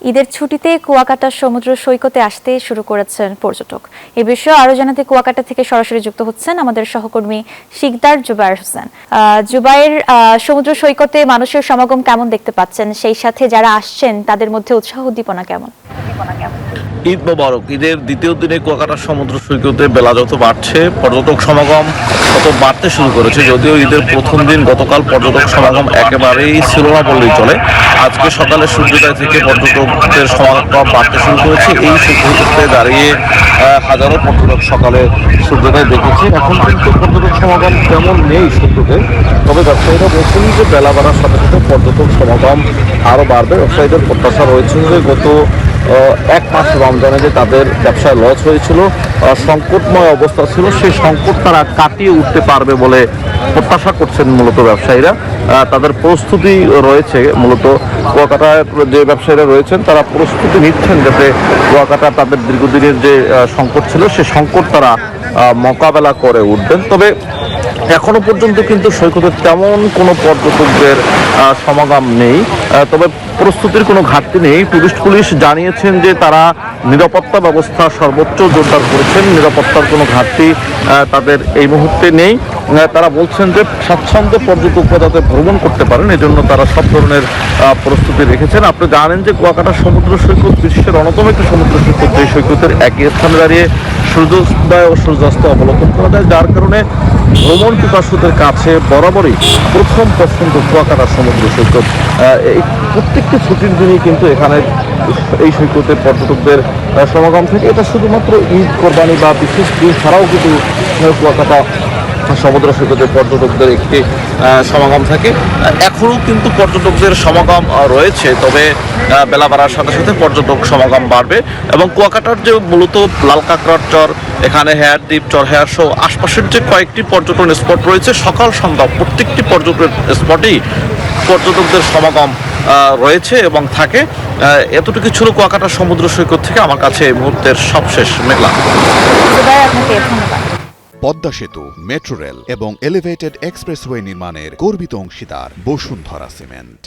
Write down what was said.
ঈদের ছুটিতে কুয়াকাটা সমুদ্র সৈকতে আসতে শুরু করেছেন পর্যটক। এ বিষয়ে আরো জানাতে কুয়াকাটা থেকে সরাসরি যুক্ত হচ্ছেন আমাদের সহকর্মী শিকদার জুবায়ের হোসেন। জুবায়ের, সমুদ্র সৈকতে মানুষের সমাগম কেমন দেখতে পাচ্ছেন, সেই সাথে যারা আসছেন তাদের মধ্যে উৎসাহ উদ্দীপনা কেমন? ঈদ মোবারক। ঈদের দ্বিতীয় দিনে কুয়াকাটা সমুদ্র সৈকতে বেলা যত বাড়ছে পর্যটক সমাগম তত বাড়তে শুরু করেছে। যদিও ঈদের প্রথম দিন গতকাল পর্যটক সমাগম একেবারেই ছিল না বললেই চলে। আজকে সকালে সূর্যোদয় থেকে পর্যটকদের সমাগম বাড়তে শুরু করেছে। এই সৈকতে দাঁড়িয়ে হাজারো পর্যটক সকালে সূর্যোদয় দেখেছে। এখন কিন্তু পর্যটক সমাগম তেমন নেই সৈকতে, তবে ব্যবসায়ীরা বলছেন যে বেলা বাড়ার সাথে সাথে পর্যটক সমাগম আরও বাড়বে। ব্যবসায়ীদের প্রত্যাশা রয়েছে যে গত এক মাস রমজানে যে তাদের ব্যবসায় লস হয়েছিল, সংকটময় অবস্থা ছিল, সেই সংকট তারা কাটিয়ে উঠতে পারবে বলে প্রত্যাশা করছেন মূলত ব্যবসায়ীরা। তাদের প্রস্তুতি রয়েছে, মূলত কুয়াকাটায় যে ব্যবসায়ীরা রয়েছেন তারা প্রস্তুতি নিচ্ছেন যাতে কুয়াকাটা তাদের দীর্ঘদিনের যে সংকট ছিল সে সংকট তারা মোকাবেলা করে উঠবেন। তবে এখনো পর্যন্ত কিন্তু সৈকতে তেমন কোনো পর্যটকদের সমাগম নেই, তবে প্রস্তুতির কোনো ঘাটতি নেই। টুরিস্ট পুলিশ জানিয়েছেন যে তারা নিরাপত্তা ব্যবস্থা সর্বোচ্চ জোরদার করেছেন, নিরাপত্তার কোনো ঘাটতি তাদের এই মুহূর্তে নেই। তারা বলছেন যে স্বাচ্ছন্দ্যে পর্যটকরা যাতে ভ্রমণ করতে পারেন এজন্য তারা সব ধরনের প্রস্তুতি রেখেছেন। আপনি জানেন যে কুয়াকাটা সমুদ্র সৈকত বিশ্বের অন্যতম একটি সমুদ্র সৈকত। এই সৈকতের একই স্থানে দাঁড়িয়ে সূর্যোদয় ও সূর্যাস্ত অবলোকন করা যায়, যার কারণে ভ্রমণ পিপাসুদের কাছে বরাবরই প্রথম পছন্দ কুয়াকাটা সমুদ্র সৈকত। এই প্রত্যেকটি ছুটির দিনই কিন্তু এখানে এই সৈকতে পর্যটকদের সমাগম থাকে। এটা শুধুমাত্র ঈদ, কোরবানি বা বিশেষ দিন ছাড়াও কিন্তু কুয়াকাটা সমুদ্র সৈকতে পর্যটকদের একটি সমাগম থাকে। এখনও কিন্তু পর্যটকদের সমাগম রয়েছে, তবে বেলা বাড়ার সাথে সাথে পর্যটক সমাগম বাড়বে। এবং কুয়াকাটার যে মূলত লাল কাঁকড়ার চর, এখানে হেয়ার দ্বীপ, চর হেয়ার শো, আশপাশের যে কয়েকটি পর্যটন স্পট রয়েছে সকাল সন্ধ্যা প্রত্যেকটি পর্যটন স্পটেই পর্যটকদের সমাগম রয়েছে এবং থাকে। এতটুকু ছিল কুয়াকাটা সমুদ্র সৈকত থেকে আমার কাছে এই মুহূর্তের সবশেষ মেঘলা। পদ্মা সেতু, মেট্রো রেল এবং এলিভেটেড এক্সপ্রেসওয়ে নির্মাণের গর্বিত অংশীদার বসুন্ধরা সিমেন্ট।